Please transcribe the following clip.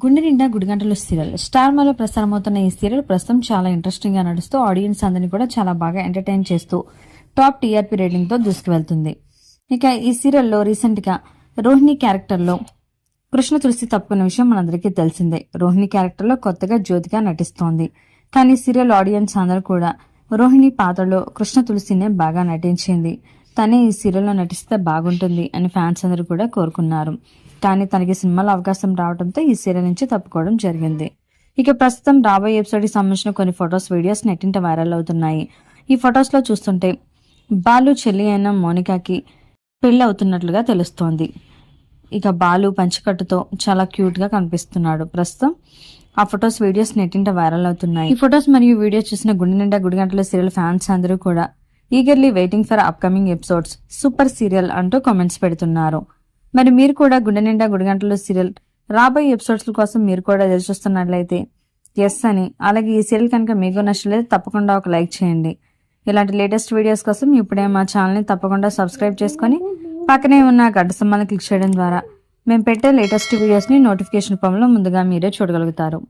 గుండె నిండా గుడిగంటలు serial star మాలో ప్రసారమవుతున్న ఈ సీరియల్ ప్రస్తుతం చాలా ఇంట్రెస్టింగ్ గా నడుస్తూ ఆడియన్స్ అందరినీ కూడా చాలా బాగా ఎంటర్టైన్ చేస్తూ టాప్ టీఆర్పీ రేటింగ్ తో దూసుకువెళ్తుంది. ఇక ఈ సీరియల్లో రీసెంట్ గా రోహిణి క్యారెక్టర్ లో కృష్ణ తులసి తప్పుకున్న విషయం మనందరికీ తెలిసిందే. రోహిణి క్యారెక్టర్ లో కొత్తగా జ్యోతిగా నటిస్తోంది. కానీ సీరియల్ ఆడియన్స్ అందరూ కూడా రోహిణి పాత్రలో కృష్ణ తులసినే బాగా నటించింది, తనే ఈ సీరియల్లో నటిస్తే బాగుంటుంది అని ఫ్యాన్స్ అందరూ కూడా కోరుకున్నారు. కానీ తనకి సినిమాలో అవకాశం రావడంతో ఈ సీరియల్ నుంచి తప్పుకోవడం జరిగింది. ఇక ప్రస్తుతం రాబోయే ఎపిసోడ్కి సంబంధించిన కొన్ని ఫొటోస్ వీడియోస్ నెట్టింట వైరల్ అవుతున్నాయి. ఈ ఫొటోస్ లో చూస్తుంటే బాలు చెల్లి అయిన మోనికాకి పెళ్లి అవుతున్నట్లుగా తెలుస్తోంది. ఇక బాలు పంచకట్టుతో చాలా క్యూట్ గా కనిపిస్తున్నాడు. ప్రస్తుతం ఆ ఫొటోస్ వీడియోస్ నెట్టింట వైరల్ అవుతున్నాయి. ఈ ఫొటోస్ మరియు వీడియోస్ చూసిన గుండె నిండా గుడిగంటల సీరియల్ ఫ్యాన్స్ అందరూ కూడా eagerly waiting for upcoming episodes, super serial అంటూ కామెంట్స్ పెడుతున్నారు. మరి మీరు కూడా గుండె నిండా గుడిగంటల సీరియల్ రాబోయే ఎపిసోడ్స్ కోసం మీరు కూడా ఎదురు చూస్తున్నట్లయితే ఎస్ అని, అలాగే ఈ సీరియల్ కనుక మీకు నచ్చలేదు తప్పకుండా ఒక లైక్ చేయండి. ఇలాంటి లేటెస్ట్ వీడియోస్ కోసం ఇప్పుడే మా ఛానల్ని తప్పకుండా సబ్స్క్రైబ్ చేసుకొని పక్కనే ఉన్న గంట సింబల్ని క్లిక్ చేయడం ద్వారా మేము పెట్టే లేటెస్ట్ వీడియోస్ని నోటిఫికేషన్ రూపంలో ముందుగా మీరే చూడగలుగుతారు.